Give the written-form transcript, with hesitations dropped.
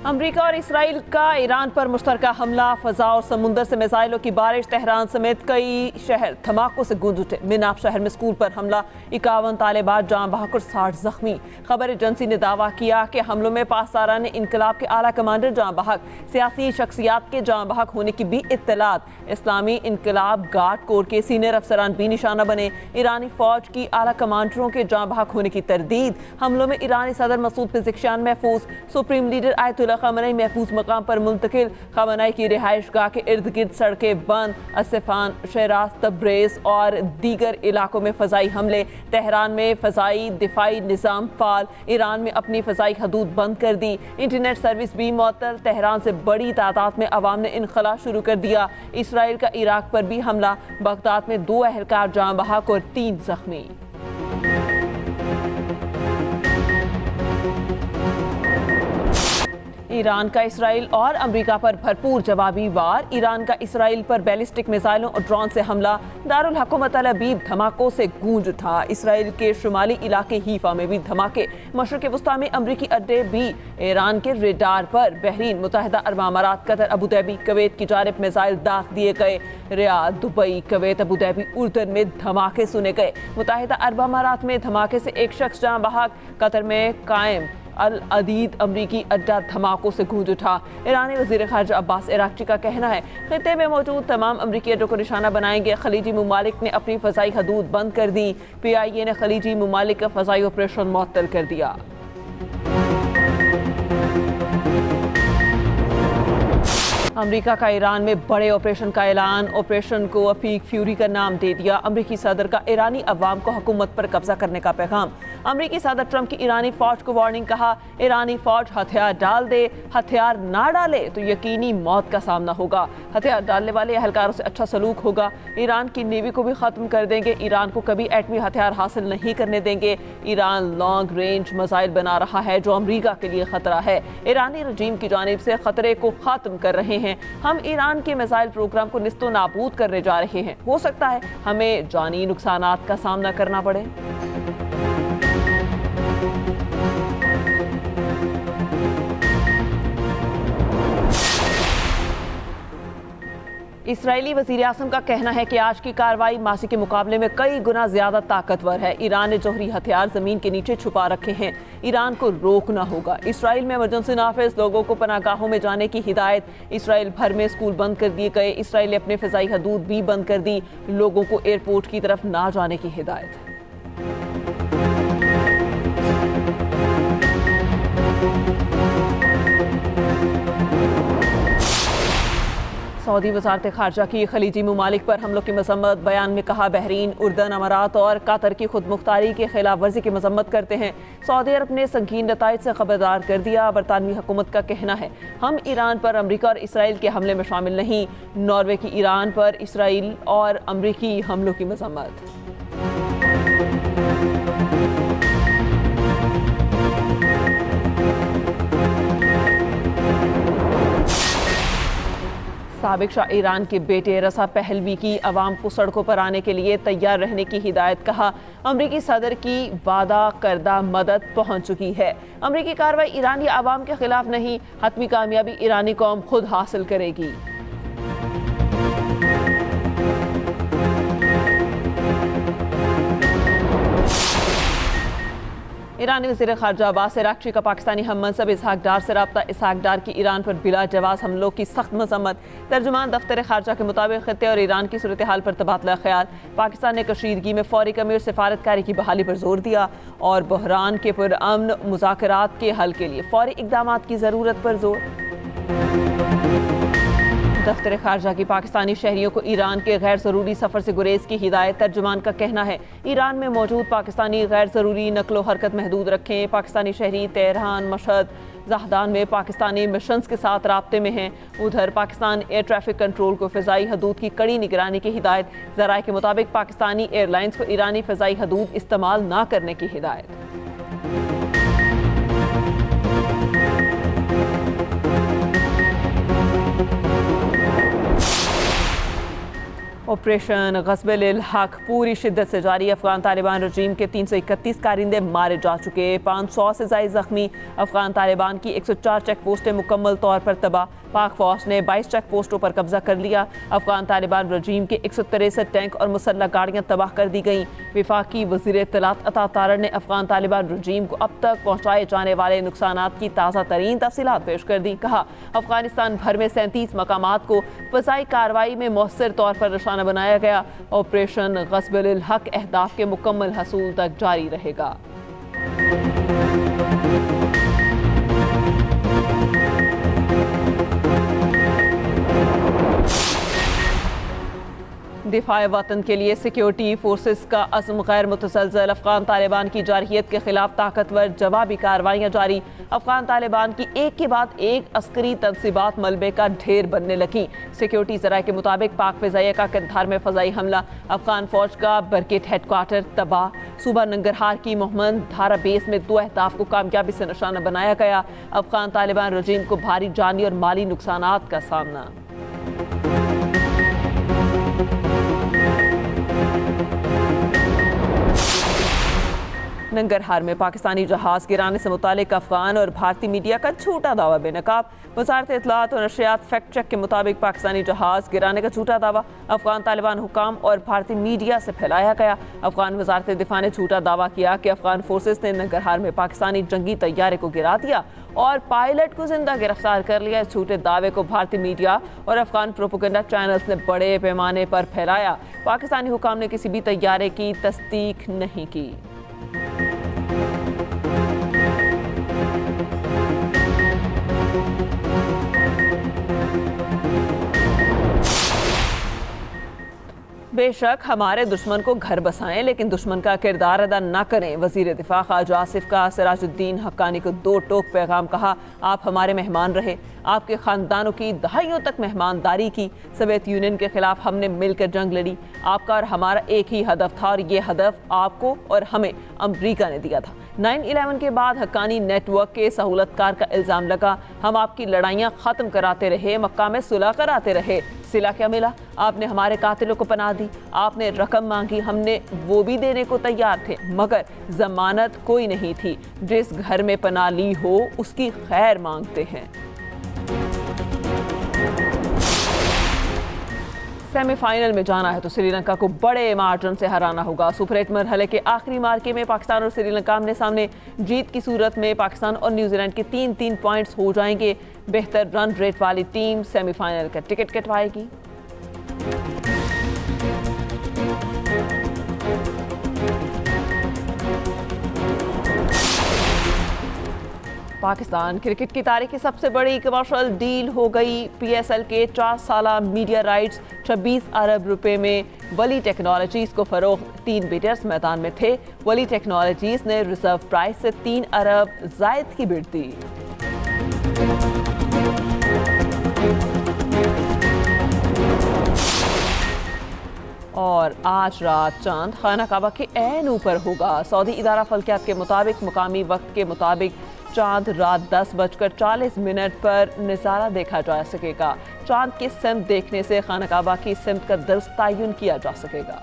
अमरीका और इसराइल का ईरान पर मुश्तरका हमला, फजा और समुंदर से मिसाइलों की बारिश। तेहरान समेत कई शहर धमाकों से गूंज उठे। मिनाफ शहर में स्कूल पर हमला, 51 तालिबात जान बहक और 60 जख्मी। खबर एजेंसी ने दावा किया कि हमलों में पासदारान इनकलाब के आला कमांडर जान बहक, सियासी शख्सियात के जान बहक होने की भी इत्तलात। इस्लामी इनकलाब गार्ड कोर के सीनियर अफसरान भी निशाना बने। ईरानी फौज की आला कमांडरों के जान बहक होने की तरदीद। हमलों में ईरानी सदर मसूद पेज़ेश्कियान महफूज, सुप्रीम लीडर आयतुल्लाह खamenei महफूज मकाम पर मुंतकिल। खamenei की रिहाइश गाह के इर्द गिर्द सड़कें बंद। अस्फहान, शिराज, तब्रेज़ और दीगर इलाकों में फ़ज़ाई हमले। तेहरान में फ़ज़ाई दिफाई निज़ाम फ़ाल। ईरान में अपनी फ़ज़ाई हदूद बंद कर दी। इंटरनेट सर्विस भी मुअत्तल। तेहरान से बड़ी तादाद में अवाम ने इनखला शुरू कर दिया। इसराइल का इराक पर भी हमला। बगदाद में 2 अहलकार जान बहक और 3 जख्मी। ईरान का इसराइल और अमेरिका पर भरपूर जवाबी वार। ईरान का इसराइल पर बैलिस्टिक मिसाइलों और ड्रोन से हमला। दारुल हुकूमत तल अबीब धमाकों से गूंज उठा। इसराइल के शुमाली इलाके हीफा में भी धमाके। मशरिक़ वुस्ता में अमरीकी अड्डे भी ईरान के रेडार पर। बहरीन, मुत्तहिदा अरब अमारात, कतर, अबू धाबी, कुवैत की जानिब मिसाइल दाग दिए गए। Riyadh, Dubai, Kuwait, Abu Dhabi, उर्दन में धमाके सुने गए। मुत्तहिदा अरब अमारात में धमाके से एक शख्स जान बहक। कतर में कायम अल अदीद अमरीकी अड्डा धमाकों से गूंज उठा। ईरानी वज़ीर ख़ारजा अब्बास इराक़ची का कहना है खित्ते में मौजूद तमाम अमरीकी अड्डों को निशाना बनाएंगे। खलीजी ममालिक ने अपनी फ़ज़ाई हदूद बंद कर दी। PIA ने खलीजी ममालिक का फ़ज़ाई ऑपरेशन मुअत्तल कर दिया। अमरीका का ईरान में बड़े ऑपरेशन का ऐलान। ऑपरेशन को पीक फ्यूरी का नाम दे दिया। अमरीकी सदर का ईरानी अवाम को हुकूमत पर कब्जा करने का पैगाम। अमरीकी सदर ट्रंप की ईरानी फौज को वार्निंग, कहा ईरानी फौज हथियार डाल दे, हथियार ना डाले तो यकीनी मौत का सामना होगा। हथियार डालने वाले एहलकारों से अच्छा सलूक होगा। ईरान की नेवी को भी ख़त्म कर देंगे। ईरान को कभी एटमी हथियार हासिल नहीं करने देंगे। ईरान लॉन्ग रेंज मिसाइल बना रहा है जो अमरीका के लिए खतरा है। ईरानी रजीम की जानिब से खतरे को ख़त्म कर रहे हैं। हम ईरान के मिसाइल प्रोग्राम को निस्तो नाबूद करने जा रहे हैं। हो सकता है हमें जानी नुकसानात का सामना करना पड़े। इसराइली वज़ीर आज़म का कहना है कि आज की कार्रवाई मासी के मुकाबले में कई गुना ज्यादा ताकतवर है। ईरान ने जौहरी हथियार जमीन के नीचे छुपा रखे हैं। ईरान को रोकना होगा। इसराइल में इमरजेंसी नाफिज, लोगों को पनाहगाहों में जाने की हिदायत। इसराइल भर में स्कूल बंद कर दिए गए। इसराइल ने अपने फ़ज़ाई हदूद भी बंद कर दी। लोगों को एयरपोर्ट की तरफ ना जाने की हिदायत। सऊदी वज़ारत ख़ारजा की खलीजी ममालिक पर हमलों की मज़म्मत। बयान में कहा बहरीन, उर्दन, अमारात और कतर की खुद मुख्तारी की खिलाफ वर्जी की मज़म्मत करते हैं। सऊदी अरब ने संगीन नताइज से खबरदार कर दिया। बरतानवी हुकूमत का कहना है हम ईरान पर अमरीका और इसराइल के हमले में शामिल नहीं। नॉर्वे की ईरान पर इसराइल और अमरीकी हमलों की मज़म्मत। साबिक शाह ईरान के बेटे रज़ा पहलवी की अवाम को सड़कों पर आने के लिए तैयार रहने की हिदायत। कहा अमरीकी सदर की वादा करदा मदद पहुंच चुकी है। अमरीकी कार्रवाई ईरानी अवाम के खिलाफ नहीं, हतमी कामयाबी ईरानी कौम खुद हासिल करेगी। ईरानी वज़ीर ख़ारजा अब्बास इराक़ची का पाकिस्तानी हम मनसब इसहाक डार से रब्ता। इसहाक डार की ईरान पर बिला जवाज़ हमलों की सख्त मज़म्मत। तर्जुमान दफ्तर ख़ारजा के मुताबिक खित्ते और ईरान की सूरत हाल पर तबादला ख्याल। पाकिस्तान ने कशीदगी में फौरी कमी और सिफारतकारी की बहाली पर जोर दिया और बहरान के पुरअमन मुज़ाकरात के हल के लिए फौरी इक़दामात की ज़रूरत पर जोर। दफ्तर ख़ारजा की पाकिस्तानी शहरियों को ईरान के गैर ज़रूरी सफ़र से गुरेज की हिदायत। तर्जुमान का कहना है ईरान में मौजूद पाकिस्तानी गैर ज़रूरी नकलो हरकत महदूद रखें। पाकिस्तानी शहरी तेहरान, मशहद, जहदान में पाकिस्तानी मिशंस के साथ राब्ते में हैं। उधर पाकिस्तान एयर ट्रैफिक कंट्रोल को फ़ज़ाई हदूद की कड़ी निगरानी की हिदायत। ज़राए के मुताबिक पाकिस्तानी एयरलाइंस को ईरानी फ़ज़ाई हदूद इस्तेमाल ना करने की हिदायत। ऑपरेशन ग़स्ब-ए-हक़ पूरी शिद्दत से जारी। अफगान तालिबान रजीम के 331 कारिंदे मारे जा चुके, 500 से ज़ायद ज़ख्मी। अफगान तालिबान की 104 चेक पोस्टें मुकम्मल तौर पर तबाह। पाक फ़ौज ने 22 चेक पोस्टों पर कब्जा कर लिया। अफगान तालिबान रजीम के 163 टैंक और मुसल्लह गाड़ियाँ तबाह कर दी गईं। वफाकी वज़ीर इत्तलात अता तारड़ ने अफगान तालिबान रजीम को अब तक पहुँचाए जाने वाले नुकसानात की ताज़ा तरीन तफसीलात पेश कर दी। कहा, अफगानिस्तान भर में 37 मकामात को फ़ज़ाई कार्रवाई में मौसर तौर पर निशाना बनाया गया। ऑपरेशन ग़स्ब-ए-हक़ अहदाफ के मुकम्मल हसूल तक जारी रहेगा। दिफाए वतन के लिए सिक्योरिटी फोर्सेस का अज़्म गैर मुतसलसल। अफगान तालिबान की जारहियत के खिलाफ ताकतवर जवाबी कार्रवाइयाँ जारी। अफगान तालिबान की एक के बाद एक अस्करी तनसीबात मलबे का ढेर बनने लगी। सिक्योरिटी ज़राए के मुताबिक पाक फ़िज़ाइया का कंधार में फ़ज़ाई हमला, अफगान फ़ौज का बरकेट हेडक्वार्टर तबाह। सूबा नंगरहार की मोहम्मद धारा बेस में 2 अहदाफ को कामयाबी से निशाना बनाया गया। अफगान तालिबान रजीम को भारी जानी और माली नुकसानात का सामना। नंगरहार में पाकिस्तानी जहाज़ गिराने से मुतालिक अफगान और भारतीय मीडिया का झूठा दावा बेनकाब। वज़ारत इत्तलात और नशरियात फैक्ट चेक के मुताबिक पाकिस्तानी जहाज़ गिराने का झूठा दावा अफगान तालिबान हुकाम और भारतीय मीडिया से फैलाया गया। अफगान वज़ारत दिफा ने झूठा दावा किया कि अफगान फोर्सेस ने नंगरहार में पाकिस्तानी जंगी तैयारे को गिरा दिया और पायलट को जिंदा गिरफ्तार कर लिया। इस झूठे दावे को भारतीय मीडिया और अफगान प्रोपेगेंडा चैनल्स ने बड़े पैमाने पर फैलाया। पाकिस्तानी हुकाम ने किसी भी तैयारे की तस्दीक नहीं की। बेशक हमारे दुश्मन को घर बसाएं, लेकिन दुश्मन का किरदार अदा न करें। वज़ीर दिफा ख्वाजा आसिफ का सिराजुद्दीन हक्कानी को 2 टोक पैगाम। कहा, आप हमारे मेहमान रहे, आपके ख़ानदानों की दहाइयों तक मेहमानदारी की। सोवियत यूनियन के खिलाफ हमने मिलकर जंग लड़ी। आपका और हमारा एक ही हदफ था और ये हदफ आपको और हमें अमरीका ने दिया था। 9/11 के बाद हक्कानी नेटवर्क के सहूलतकार का इल्ज़ाम लगा। हम आपकी लड़ाइयाँ ख़त्म कराते रहे, मक्का में सुलह कराते रहे। सिला क्या मिला? आपने हमारे कातिलों को पनाह दी, आपने रकम मांगी, हमने वो भी देने को तैयार थे, मगर जमानत कोई नहीं थी। जिस घर में पनाह ली हो उसकी खैर मांगते हैं। सेमीफाइनल में जाना है तो श्रीलंका को बड़े मार्जिन से हराना होगा। सुपर 8 मरहले के आखिरी मार्के में पाकिस्तान और श्रीलंका आमने सामने। जीत की सूरत में पाकिस्तान और न्यूजीलैंड के 3-3 पॉइंट्स हो जाएंगे। बेहतर रन रेट वाली टीम सेमीफाइनल का टिकट कटवाएगी। पाकिस्तान क्रिकेट की तारीख की सबसे बड़ी कमर्शियल डील हो गई। PSL के 4 साला मीडिया राइट्स 26 अरब रुपए में। वली टेक्नोलॉजीज को फरोग। 3 बिडर्स मैदान में थे। वली टेक्नोलॉजीज ने रिजर्व प्राइस से 3 अरब जायद की बिड दी। और आज रात चांद खाना काबा के ऐन ऊपर होगा। सऊदी इदारा फल्कियात के मुताबिक मुकामी वक्त के मुताबिक चांद रात 10:40 पर नज़ारा देखा जा सकेगा। चांद की सिमत देखने से खाना काबा की सिमत का दुरुस्त तयन किया जा सकेगा।